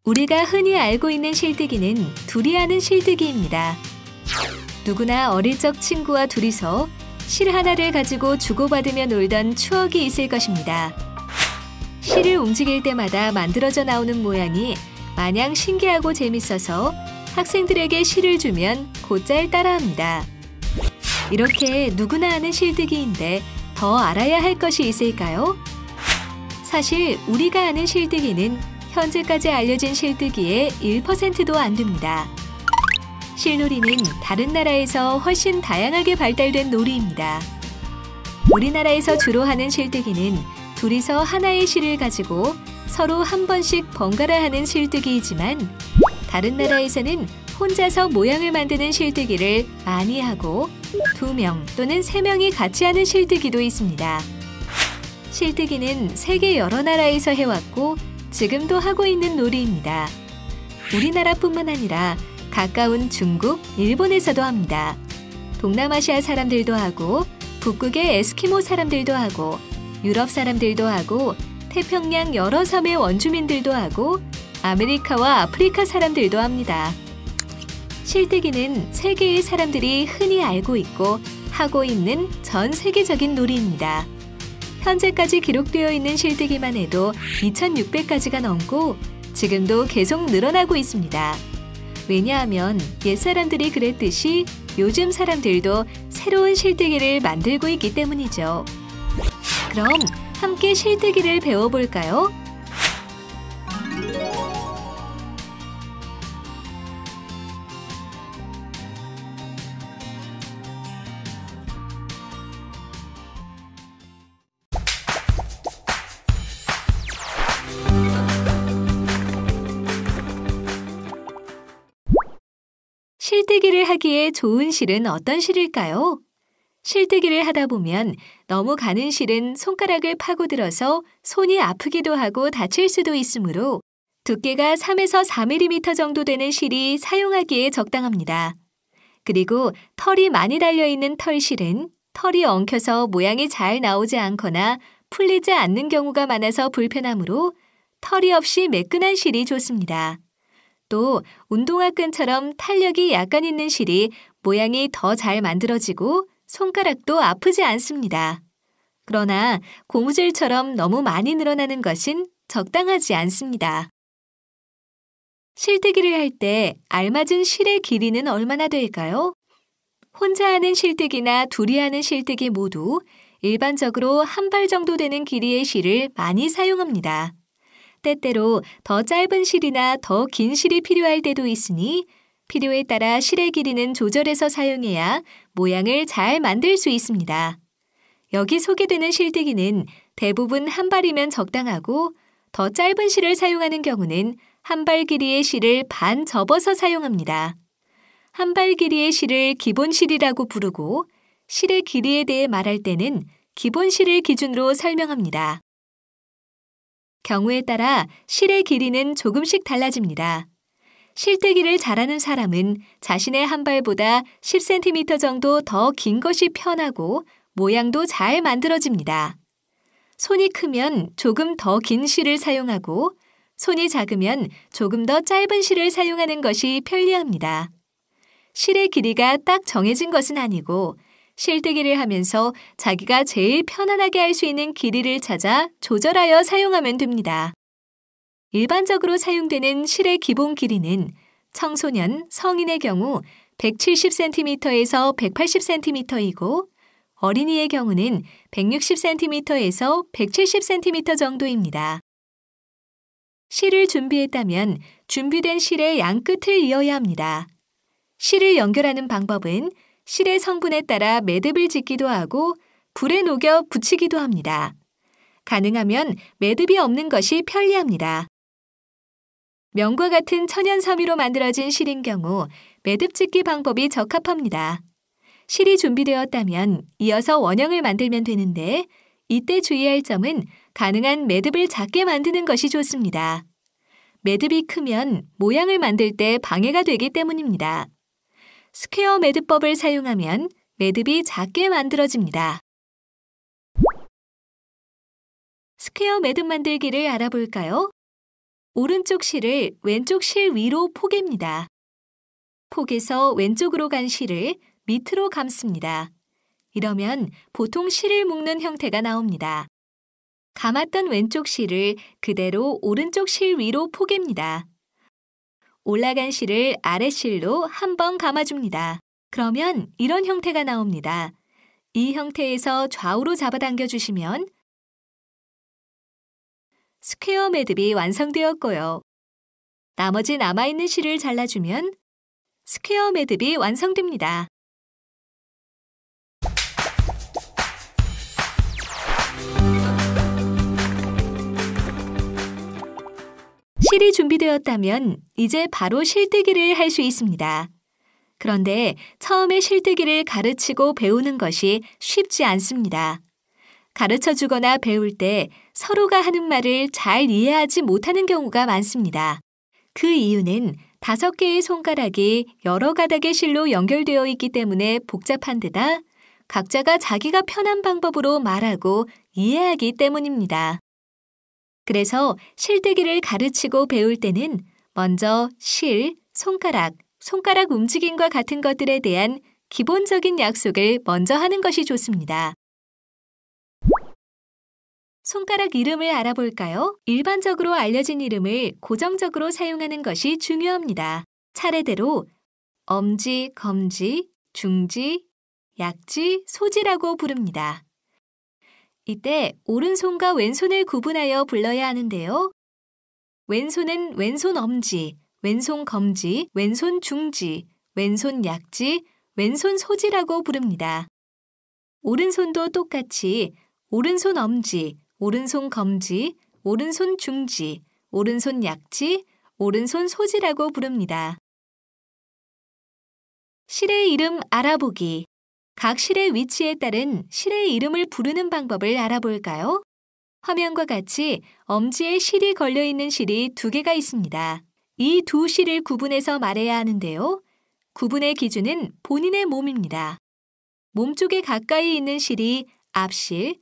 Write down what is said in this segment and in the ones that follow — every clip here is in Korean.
우리가 흔히 알고 있는 실뜨기는 둘이 하는 실뜨기입니다. 누구나 어릴 적 친구와 둘이서 실 하나를 가지고 주고받으며 놀던 추억이 있을 것입니다. 실을 움직일 때마다 만들어져 나오는 모양이 마냥 신기하고 재밌어서 학생들에게 실을 주면 곧잘 따라합니다. 이렇게 누구나 아는 실뜨기인데 더 알아야 할 것이 있을까요? 사실 우리가 아는 실뜨기는 현재까지 알려진 실뜨기의 1%도 안 됩니다. 실놀이는 다른 나라에서 훨씬 다양하게 발달된 놀이입니다. 우리나라에서 주로 하는 실뜨기는 둘이서 하나의 실을 가지고 서로 한 번씩 번갈아 하는 실뜨기이지만 다른 나라에서는 혼자서 모양을 만드는 실뜨기를 많이 하고 2명 또는 3명이 같이 하는 실뜨기도 있습니다. 실뜨기는 세계 여러 나라에서 해왔고 지금도 하고 있는 놀이입니다. 우리나라뿐만 아니라 가까운 중국, 일본에서도 합니다. 동남아시아 사람들도 하고 북극의 에스키모 사람들도 하고 유럽 사람들도 하고 태평양 여러 섬의 원주민들도 하고 아메리카와 아프리카 사람들도 합니다. 실뜨기는 세계의 사람들이 흔히 알고 있고 하고 있는 전 세계적인 놀이입니다. 현재까지 기록되어 있는 실뜨기만 해도 2,600가지가 넘고 지금도 계속 늘어나고 있습니다. 왜냐하면 옛사람들이 그랬듯이 요즘 사람들도 새로운 실뜨기를 만들고 있기 때문이죠. 그럼 함께 실뜨기를 배워볼까요? 실뜨기를 하기에 좋은 실은 어떤 실일까요? 실뜨기를 하다 보면 너무 가는 실은 손가락을 파고들어서 손이 아프기도 하고 다칠 수도 있으므로 두께가 3에서 4mm 정도 되는 실이 사용하기에 적당합니다. 그리고 털이 많이 달려있는 털실은 털이 엉켜서 모양이 잘 나오지 않거나 풀리지 않는 경우가 많아서 불편하므로 털이 없이 매끈한 실이 좋습니다. 또 운동화 끈처럼 탄력이 약간 있는 실이 모양이 더 잘 만들어지고 손가락도 아프지 않습니다. 그러나 고무줄처럼 너무 많이 늘어나는 것은 적당하지 않습니다. 실뜨기를 할 때 알맞은 실의 길이는 얼마나 될까요? 혼자 하는 실뜨기나 둘이 하는 실뜨기 모두 일반적으로 한 발 정도 되는 길이의 실을 많이 사용합니다. 때때로 더 짧은 실이나 더 긴 실이 필요할 때도 있으니 필요에 따라 실의 길이는 조절해서 사용해야 모양을 잘 만들 수 있습니다. 여기 소개되는 실뜨기는 대부분 한 발이면 적당하고 더 짧은 실을 사용하는 경우는 한 발 길이의 실을 반 접어서 사용합니다. 한 발 길이의 실을 기본 실이라고 부르고 실의 길이에 대해 말할 때는 기본 실을 기준으로 설명합니다. 경우에 따라 실의 길이는 조금씩 달라집니다. 실뜨기를 잘하는 사람은 자신의 한 발보다 10cm 정도 더 긴 것이 편하고 모양도 잘 만들어집니다. 손이 크면 조금 더 긴 실을 사용하고 손이 작으면 조금 더 짧은 실을 사용하는 것이 편리합니다. 실의 길이가 딱 정해진 것은 아니고 실뜨기를 하면서 자기가 제일 편안하게 할 수 있는 길이를 찾아 조절하여 사용하면 됩니다. 일반적으로 사용되는 실의 기본 길이는 청소년, 성인의 경우 170cm에서 180cm이고 어린이의 경우는 160cm에서 170cm 정도입니다. 실을 준비했다면 준비된 실의 양끝을 이어야 합니다. 실을 연결하는 방법은 실의 성분에 따라 매듭을 짓기도 하고 불에 녹여 붙이기도 합니다. 가능하면 매듭이 없는 것이 편리합니다. 명과 같은 천연 섬유로 만들어진 실인 경우 매듭 짓기 방법이 적합합니다. 실이 준비되었다면 이어서 원형을 만들면 되는데 이때 주의할 점은 가능한 매듭을 작게 만드는 것이 좋습니다. 매듭이 크면 모양을 만들 때 방해가 되기 때문입니다. 스퀘어 매듭법을 사용하면 매듭이 작게 만들어집니다. 스퀘어 매듭 만들기를 알아볼까요? 오른쪽 실을 왼쪽 실 위로 포갭니다. 폭에서 왼쪽으로 간 실을 밑으로 감습니다. 이러면 보통 실을 묶는 형태가 나옵니다. 감았던 왼쪽 실을 그대로 오른쪽 실 위로 포갭니다. 올라간 실을 아랫실로 한번 감아줍니다. 그러면 이런 형태가 나옵니다. 이 형태에서 좌우로 잡아당겨 주시면 스퀘어 매듭이 완성되었고요. 나머지 남아있는 실을 잘라주면 스퀘어 매듭이 완성됩니다. 실이 준비되었다면 이제 바로 실뜨기를 할 수 있습니다. 그런데 처음에 실뜨기를 가르치고 배우는 것이 쉽지 않습니다. 가르쳐 주거나 배울 때 서로가 하는 말을 잘 이해하지 못하는 경우가 많습니다. 그 이유는 5개의 손가락이 여러 가닥의 실로 연결되어 있기 때문에 복잡한 데다 각자가 자기가 편한 방법으로 말하고 이해하기 때문입니다. 그래서 실뜨기를 가르치고 배울 때는 먼저 실, 손가락 움직임과 같은 것들에 대한 기본적인 약속을 먼저 하는 것이 좋습니다. 손가락 이름을 알아볼까요? 일반적으로 알려진 이름을 고정적으로 사용하는 것이 중요합니다. 차례대로 엄지, 검지, 중지, 약지, 소지라고 부릅니다. 이때 오른손과 왼손을 구분하여 불러야 하는데요. 왼손은 왼손 엄지, 왼손 검지, 왼손 중지, 왼손 약지, 왼손 소지라고 부릅니다. 오른손도 똑같이 오른손 엄지, 오른손 검지, 오른손 중지, 오른손 약지, 오른손 소지라고 부릅니다. 실의 이름 알아보기. 각 실의 위치에 따른 실의 이름을 부르는 방법을 알아볼까요? 화면과 같이 엄지에 실이 걸려있는 실이 2개가 있습니다. 이 2 실을 구분해서 말해야 하는데요. 구분의 기준은 본인의 몸입니다. 몸 쪽에 가까이 있는 실이 앞실,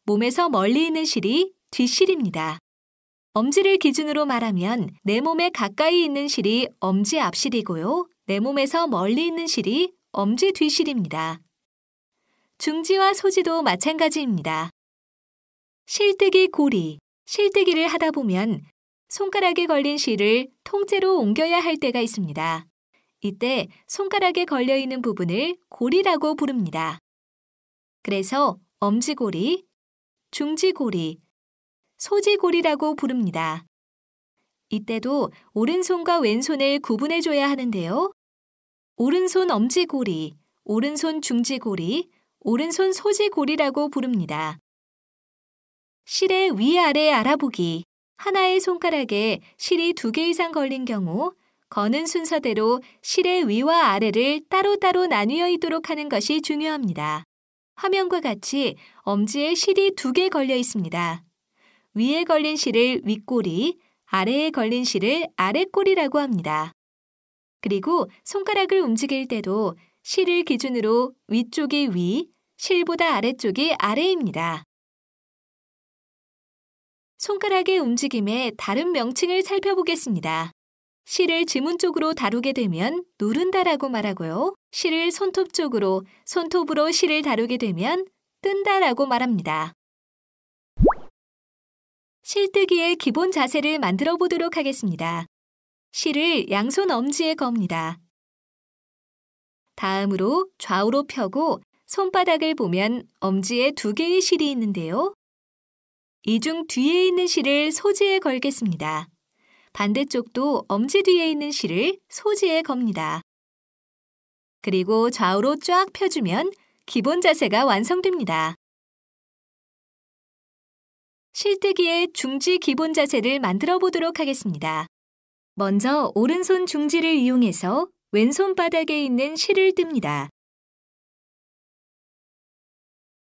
몸에서 멀리 있는 실이 뒷실입니다. 엄지를 기준으로 말하면 내 몸에 가까이 있는 실이 엄지 앞실이고요. 내 몸에서 멀리 있는 실이 엄지 뒷실입니다. 중지와 소지도 마찬가지입니다. 실뜨기 고리. 실뜨기를 하다 보면 손가락에 걸린 실을 통째로 옮겨야 할 때가 있습니다. 이때 손가락에 걸려 있는 부분을 고리라고 부릅니다. 그래서 엄지고리, 중지고리, 소지고리라고 부릅니다. 이때도 오른손과 왼손을 구분해줘야 하는데요. 오른손 엄지고리, 오른손 중지고리, 오른손 소지고리라고 부릅니다. 실의 위아래 알아보기. 하나의 손가락에 실이 2개 이상 걸린 경우 거는 순서대로 실의 위와 아래를 따로따로 나뉘어 있도록 하는 것이 중요합니다. 화면과 같이 엄지에 실이 2개 걸려 있습니다. 위에 걸린 실을 윗꼬리, 아래에 걸린 실을 아랫꼬리라고 합니다. 그리고 손가락을 움직일 때도 실을 기준으로 위쪽이 위, 실보다 아래쪽이 아래입니다. 손가락의 움직임의 다른 명칭을 살펴보겠습니다. 실을 지문 쪽으로 다루게 되면 누른다라고 말하고요. 실을 손톱 쪽으로, 손톱으로 실을 다루게 되면 뜬다라고 말합니다. 실뜨기의 기본 자세를 만들어 보도록 하겠습니다. 실을 양손 엄지에 겁니다. 다음으로 좌우로 펴고 손바닥을 보면 엄지에 2개의 실이 있는데요. 이 중 뒤에 있는 실을 소지에 걸겠습니다. 반대쪽도 엄지 뒤에 있는 실을 소지에 겁니다. 그리고 좌우로 쫙 펴주면 기본 자세가 완성됩니다. 실뜨기의 중지 기본 자세를 만들어 보도록 하겠습니다. 먼저 오른손 중지를 이용해서 왼손 바닥에 있는 실을 뜹니다.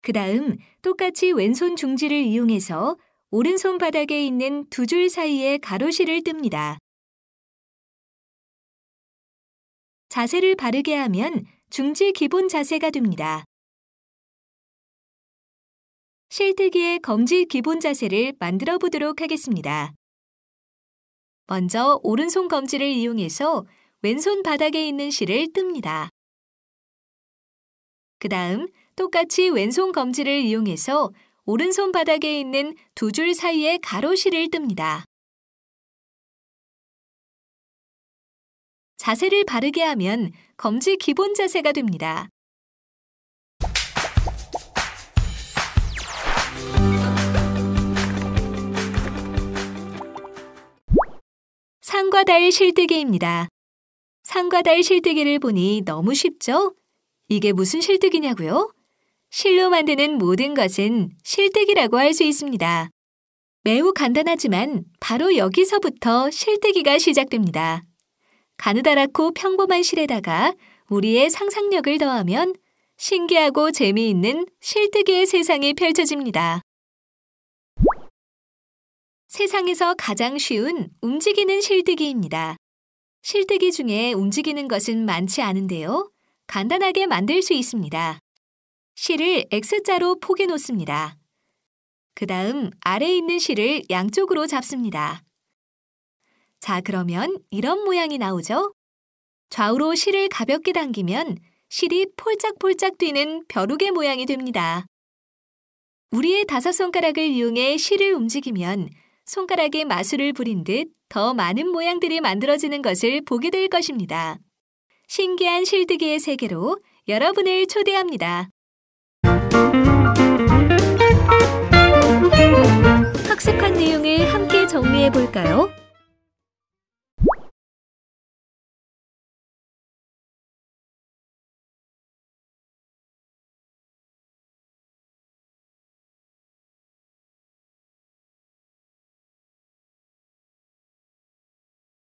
그 다음 똑같이 왼손 중지를 이용해서 오른손 바닥에 있는 2줄 사이에 가로실을 뜹니다. 자세를 바르게 하면 중지 기본 자세가 됩니다. 실뜨기의 검지 기본 자세를 만들어 보도록 하겠습니다. 먼저 오른손 검지를 이용해서 왼손 바닥에 있는 실을 뜹니다. 그 다음 똑같이 왼손 검지를 이용해서 오른손 바닥에 있는 두 줄 사이의 가로실을 뜹니다. 자세를 바르게 하면 검지 기본 자세가 됩니다. 상과 달 실뜨기입니다. 상과 달 실뜨기를 보니 너무 쉽죠? 이게 무슨 실뜨기냐고요? 실로 만드는 모든 것은 실뜨기라고 할 수 있습니다. 매우 간단하지만 바로 여기서부터 실뜨기가 시작됩니다. 가느다랗고 평범한 실에다가 우리의 상상력을 더하면 신기하고 재미있는 실뜨기의 세상이 펼쳐집니다. 세상에서 가장 쉬운 움직이는 실뜨기입니다. 실뜨기 중에 움직이는 것은 많지 않은데요. 간단하게 만들 수 있습니다. 실을 X자로 포개 놓습니다. 그 다음 아래에 있는 실을 양쪽으로 잡습니다. 자, 그러면 이런 모양이 나오죠? 좌우로 실을 가볍게 당기면 실이 폴짝폴짝 뛰는 벼룩의 모양이 됩니다. 우리의 5손가락을 이용해 실을 움직이면 손가락에 마술을 부린 듯 더 많은 모양들이 만들어지는 것을 보게 될 것입니다. 신기한 실뜨기의 세계로 여러분을 초대합니다. 학습한 내용을 함께 정리해 볼까요?